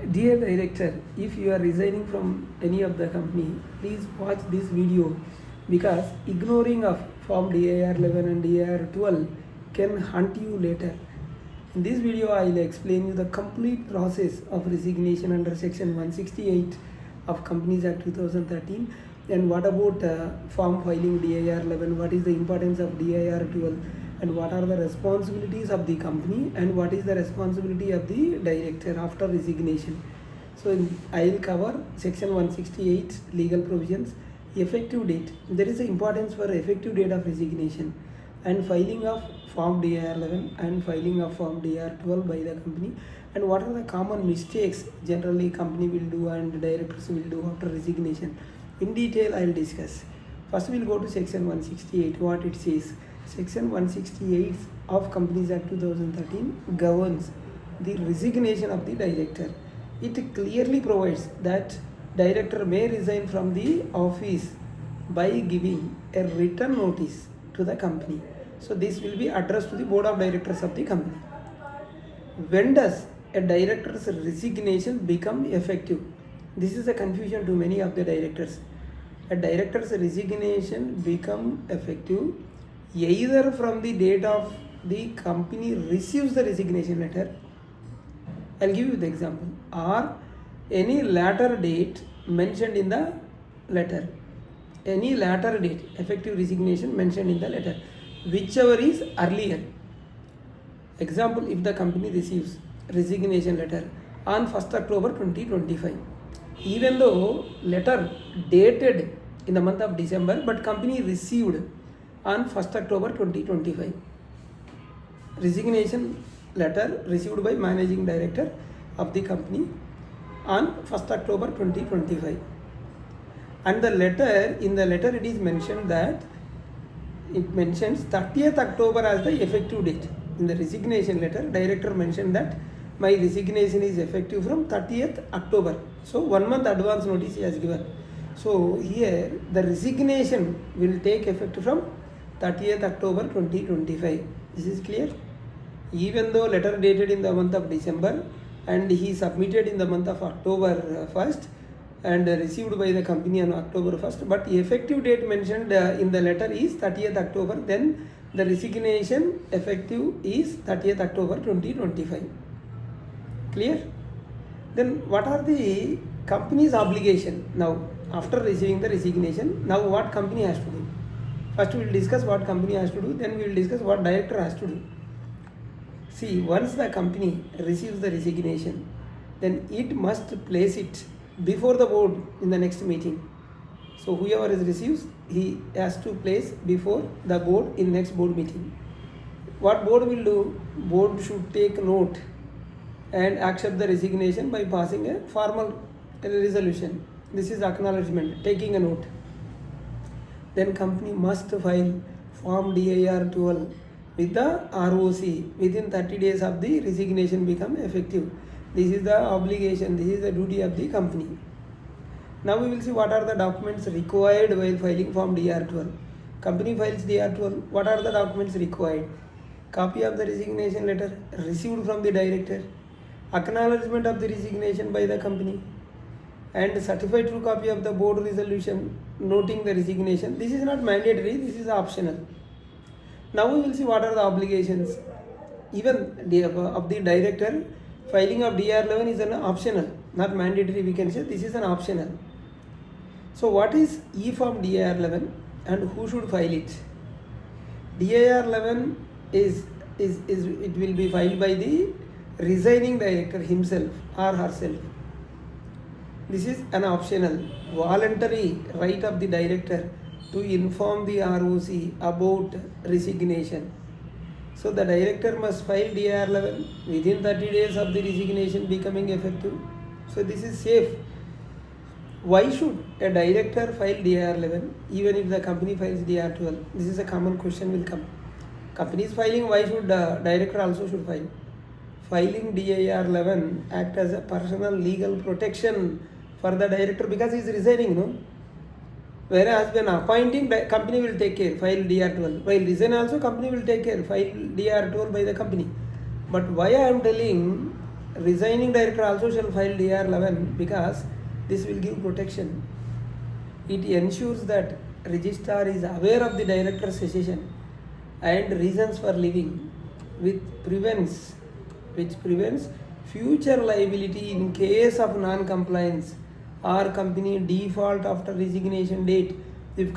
Dear director, if you are resigning from any of the company, please watch this video because ignoring of Form DIR-11 and DIR-12 can haunt you later. In this video, I will explain you the complete process of resignation under Section 168 of Companies Act 2013, and what about form filing DIR-11, what is the importance of DIR-12, and what are the responsibilities of the company and what is the responsibility of the director after resignation. So I will cover Section 168 legal provisions, effective date. There is an importance for effective date of resignation and filing of Form DIR-11 and filing of Form DIR-12 by the company, and what are the common mistakes generally company will do and directors will do after resignation. In detail I will discuss. First we will go to Section 168, what it says. Section 168 of Companies Act 2013 governs the resignation of the director. It clearly provides that director may resign from the office by giving a written notice to the company. So this will be addressed to the board of directors of the company. When does a director's resignation become effective? This is a confusion to many of the directors. A director's resignation become effective either from the date of the company receives the resignation letter, I'll give you the example, or any later date mentioned in the letter. Any later date, effective resignation mentioned in the letter, whichever is earlier. Example, if the company receives resignation letter on 1st October 2025, even though letter dated in the month of December, but company received on 1st October 2025. Resignation letter received by managing director of the company on 1st October 2025. And the letter, in the letter it is mentioned that it mentions 30th October as the effective date. In the resignation letter, director mentioned that my resignation is effective from 30th October. So 1 month advance notice he has given. So here the resignation will take effect from 30th October 2025. This is clear? Even though letter dated in the month of December and he submitted in the month of October 1st and received by the company on October 1st, but effective date mentioned in the letter is 30th October, then the resignation effective is 30th October 2025. Clear? Then what are the company's obligation now after receiving the resignation? Now what company has to do? First we will discuss what company has to do, then we will discuss what director has to do. See, once the company receives the resignation, then it must place it before the board in the next meeting. So whoever is receives, he has to place before the board in next board meeting. What board will do? Board should take note and accept the resignation by passing a formal resolution. This is acknowledgement, taking a note. Then company must file Form DIR-12 with the ROC within 30 days of the resignation become effective. This is the obligation, this is the duty of the company. Now we will see what are the documents required while filing Form DIR-12. Company files DIR-12. What are the documents required? Copy of the resignation letter received from the director, acknowledgement of the resignation by the company, and certified true copy of the board resolution noting the resignation. This is not mandatory, this is optional. Now we will see what are the obligations. Even of the director, filing of DIR-11 is an optional, not mandatory, we can say this is an optional. So what is E-Form DIR-11 and who should file it? DIR-11 is it will be filed by the resigning director himself or herself. This is an optional, voluntary right of the director to inform the ROC about resignation. So the director must file DIR-11 within 30 days of the resignation becoming effective. So this is safe. Why should a director file DIR-11 even if the company files DIR-12? This is a common question will come. Company is filing, why should the director also should file? Filing DIR-11 act as a personal legal protection for the director because he is resigning, no? Whereas when appointing, company will take care, file DIR-12. While resign also, company will take care, file DIR-12 by the company. But why I am telling, resigning director also shall file DIR-11 because this will give protection. It ensures that registrar is aware of the director's cessation and reasons for leaving, which prevents future liability in case of non-compliance or company default after resignation date. If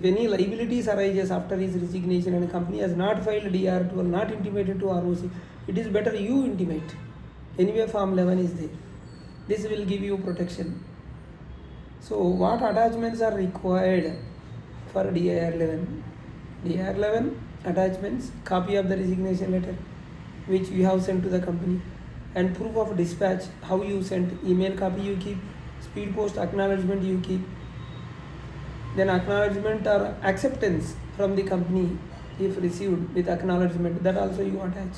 any liabilities arises after his resignation and the company has not filed DIR-12, not intimated to ROC, it is better you intimate. Anyway, Form 11 is there. This will give you protection. So, what attachments are required for DIR-11? DIR-11 attachments: copy of the resignation letter, which you have sent to the company, and proof of dispatch, how you sent, email copy you keep, speed post acknowledgement you keep, then acknowledgement or acceptance from the company if received with acknowledgement, that also you attach.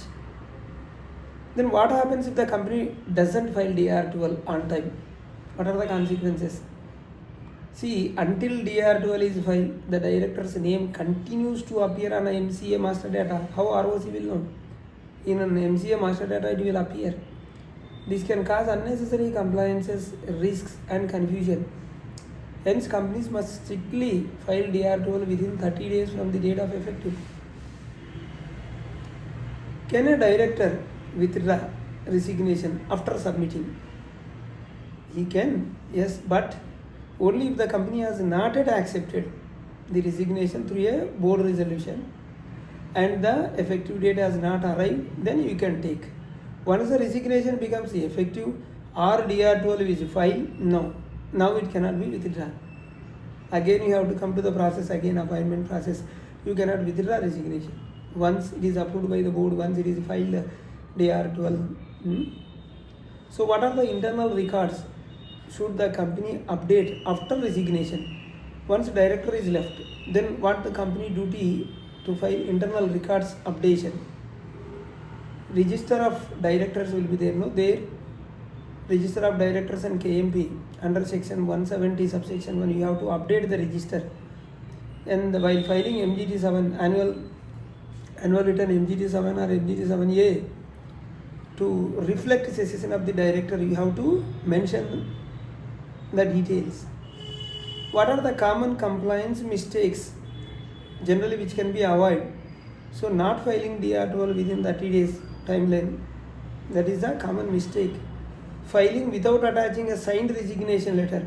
Then what happens if the company doesn't file DIR-12 on time? What are the consequences? See, until DIR-12 is filed, the director's name continues to appear on a MCA master data. How ROC will know? In an MCA master data it will appear. This can cause unnecessary compliances, risks and confusion. Hence, companies must strictly file DIR-12 within 30 days from the date of effective. Can a director withdraw resignation after submitting? He can, yes, but only if the company has not yet accepted the resignation through a board resolution and the effective date has not arrived, then you can take. Once the resignation becomes effective or DIR-12 is filed, no. Now it cannot be withdrawn. Again you have to come to the process, again appointment process. You cannot withdraw resignation. Once it is approved by the board, once it is filed DIR-12. So what are the internal records should the company update after resignation? Once director is left, then what the company duty to file internal records updation? Register of directors will be there, no? There, register of directors and KMP under section 170 subsection 1, you have to update the register. And while filing MGT 7, annual return MGT 7 or MGT 7A, to reflect cessation of the director, you have to mention the details. What are the common compliance mistakes generally which can be avoided? So, not filing DIR-12 within 30 days timeline, that is a common mistake. Filing without attaching a signed resignation letter,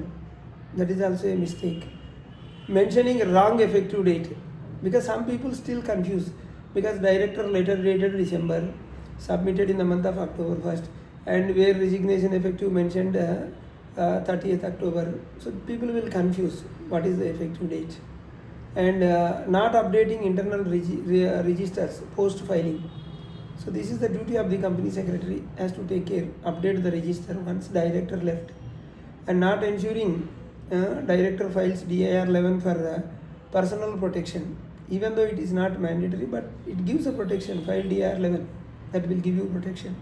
that is also a mistake. Mentioning wrong effective date, because some people still confuse, because director letter dated December, submitted in the month of October 1st, and where resignation effective mentioned 30th October. So people will confuse what is the effective date. And not updating internal registers post filing. So this is the duty of the company secretary, has to take care, update the register once director left, and not ensuring director files DIR-11 for personal protection, even though it is not mandatory, but it gives a protection. File DIR-11, that will give you protection.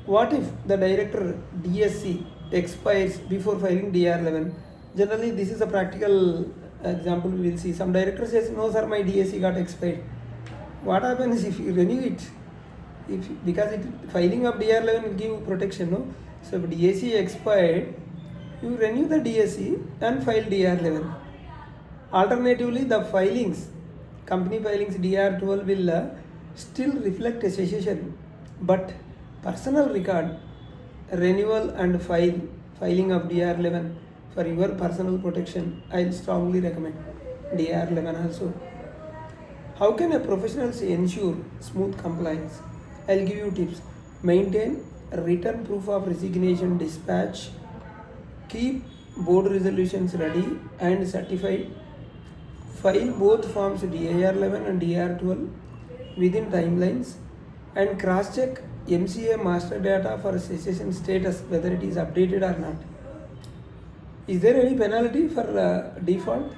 What if the director DSC expires before filing DIR-11? Generally, this is a practical example we will see. Some director says, no sir, my DSC got expired. What happens if you renew it? Because filing of DIR-11 will give protection, no? So if DSC expired, you renew the DSC and file DIR-11. Alternatively, the filings, company filings DIR-12 will still reflect a cessation, but personal record, renewal and filing of DIR-11 for your personal protection, I will strongly recommend DIR-11 also. How can a professional ensure smooth compliance? I will give you tips. Maintain written proof of resignation dispatch. Keep board resolutions ready and certified. File both forms DIR-11 and DIR-12 within timelines, and cross-check MCA master data for cessation status, whether it is updated or not. Is there any penalty for default?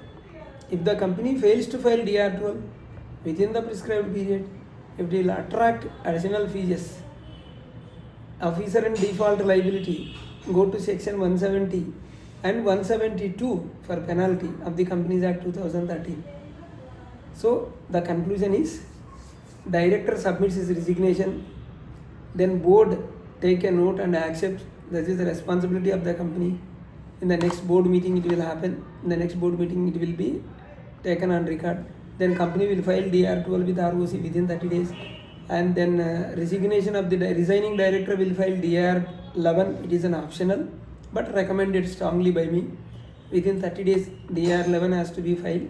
If the company fails to file DIR-12 within the prescribed period, it will attract additional fees. Officer and default liability, go to section 170 and 172 for penalty of the Companies Act 2013. So the conclusion is, director submits his resignation, then board take a note and accept. This is the responsibility of the company. In the next board meeting it will happen. In the next board meeting it will be taken on record. Then company will file DR-12 with ROC within 30 days. And then resignation of the resigning director will file DR-11. It is an optional but recommended strongly by me. Within 30 days DR-11 has to be filed,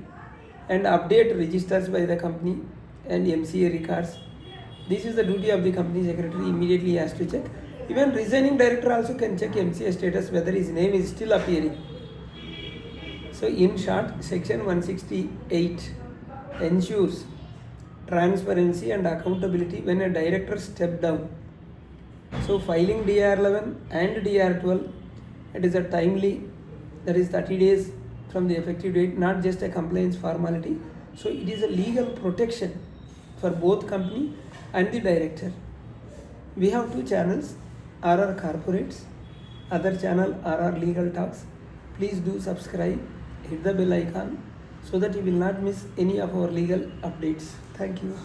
and update registers by the company and MCA records. This is the duty of the company secretary. Immediately he has to check. Even resigning director also can check MCA status whether his name is still appearing. So in short, section 168 ensures transparency and accountability when a director step down. So filing DR-11 and DR-12, it is a timely, that is 30 days from the effective date, not just a compliance formality. So it is a legal protection for both company and the director. We have two channels, RR Corporates, other channel RR Legal Talks. Please do subscribe, hit the bell icon so that you will not miss any of our legal updates. Thank you.